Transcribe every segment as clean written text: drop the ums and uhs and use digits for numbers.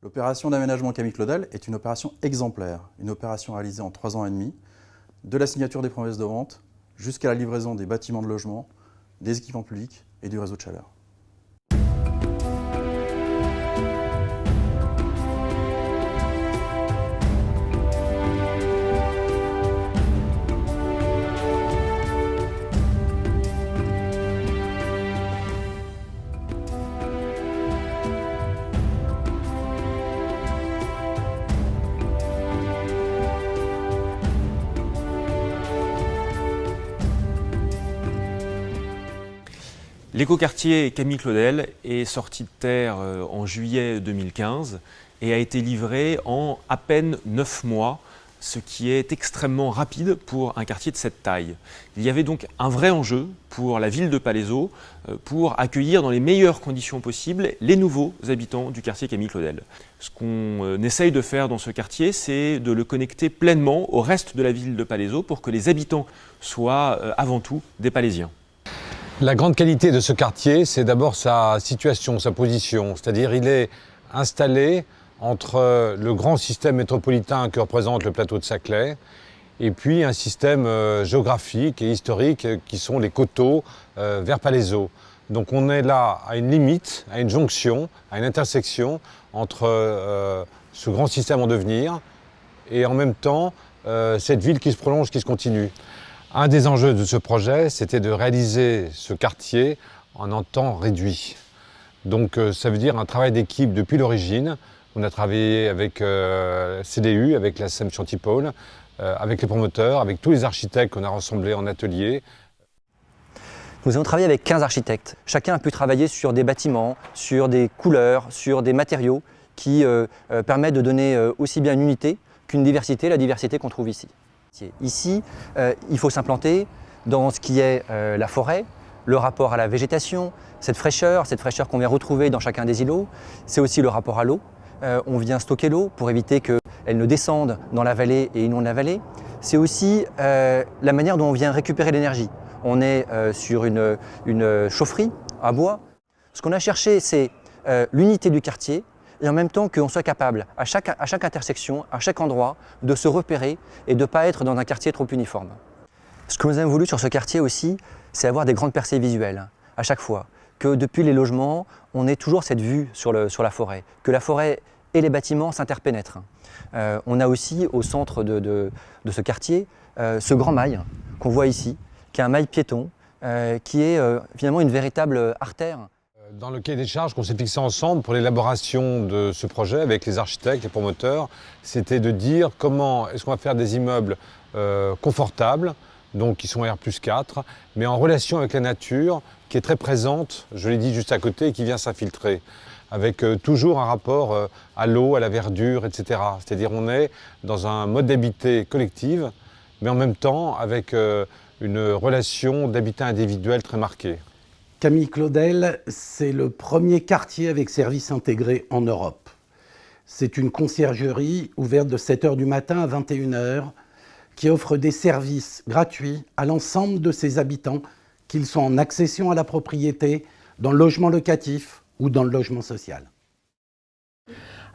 L'opération d'aménagement Camille Claudel est une opération exemplaire, une opération réalisée en 3 ans et demi, de la signature des promesses de vente jusqu'à la livraison des bâtiments de logement, des équipements publics et du réseau de chaleur. L'écoquartier Camille Claudel est sorti de terre en juillet 2015 et a été livré en à peine 9 mois, ce qui est extrêmement rapide pour un quartier de cette taille. Il y avait donc un vrai enjeu pour la ville de Palaiseau pour accueillir dans les meilleures conditions possibles les nouveaux habitants du quartier Camille Claudel. Ce qu'on essaye de faire dans ce quartier, c'est de le connecter pleinement au reste de la ville de Palaiseau pour que les habitants soient avant tout des Palaisiens. La grande qualité de ce quartier, c'est d'abord sa situation, sa position. C'est-à-dire il est installé entre le grand système métropolitain que représente le plateau de Saclay et puis un système géographique et historique qui sont les coteaux vers Palaiseau. Donc on est là à une limite, à une jonction, à une intersection entre ce grand système en devenir et en même temps cette ville qui se prolonge, qui se continue. Un des enjeux de ce projet, c'était de réaliser ce quartier en un temps réduit. Donc ça veut dire un travail d'équipe depuis l'origine. On a travaillé avec CDU, avec la SEM Chantipôle, avec les promoteurs, avec tous les architectes qu'on a rassemblés en atelier. Nous avons travaillé avec 15 architectes. Chacun a pu travailler sur des bâtiments, sur des couleurs, sur des matériaux qui permettent de donner aussi bien une unité qu'une diversité, la diversité qu'on trouve ici. Ici, il faut s'implanter dans ce qui est la forêt, le rapport à la végétation, cette fraîcheur qu'on vient retrouver dans chacun des îlots. C'est aussi le rapport à l'eau. On vient stocker l'eau pour éviter qu'elle ne descende dans la vallée et inonde la vallée. C'est aussi la manière dont on vient récupérer l'énergie. On est sur une chaufferie à bois. Ce qu'on a cherché, c'est l'unité du quartier, et en même temps qu'on soit capable, à chaque intersection, à chaque endroit, de se repérer et de ne pas être dans un quartier trop uniforme. Ce que nous avons voulu sur ce quartier aussi, c'est avoir des grandes percées visuelles, à chaque fois. Que depuis les logements, on ait toujours cette vue sur la forêt, que la forêt et les bâtiments s'interpénètrent. On a aussi, au centre de ce quartier, ce grand mail qu'on voit ici, qui est un mail piéton, qui est finalement une véritable artère. Dans le cahier des charges qu'on s'est fixé ensemble pour l'élaboration de ce projet avec les architectes, les promoteurs, c'était de dire comment est-ce qu'on va faire des immeubles confortables, donc qui sont R+4, mais en relation avec la nature qui est très présente, je l'ai dit juste à côté, et qui vient s'infiltrer, avec toujours un rapport à l'eau, à la verdure, etc. C'est-à-dire on est dans un mode d'habiter collective, mais en même temps avec une relation d'habitat individuel très marquée. Camille Claudel, c'est le premier quartier avec service intégré en Europe. C'est une conciergerie ouverte de 7h du matin à 21h qui offre des services gratuits à l'ensemble de ses habitants, qu'ils soient en accession à la propriété, dans le logement locatif ou dans le logement social.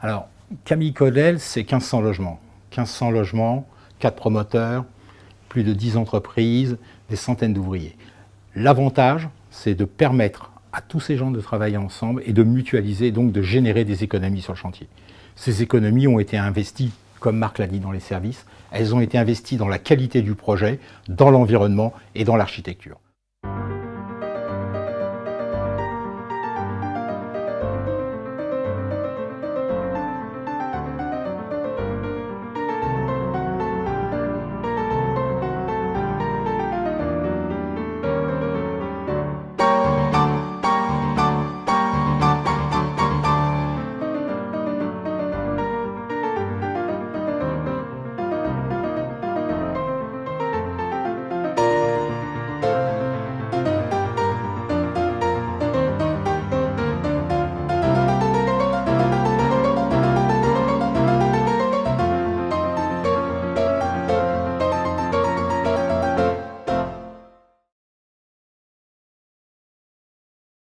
Alors, Camille Claudel, c'est 1500 logements. 1500 logements, 4 promoteurs, plus de 10 entreprises, des centaines d'ouvriers. L'avantage, c'est de permettre à tous ces gens de travailler ensemble et de mutualiser, donc de générer des économies sur le chantier. Ces économies ont été investies, comme Marc l'a dit, dans les services. Elles ont été investies dans la qualité du projet, dans l'environnement et dans l'architecture.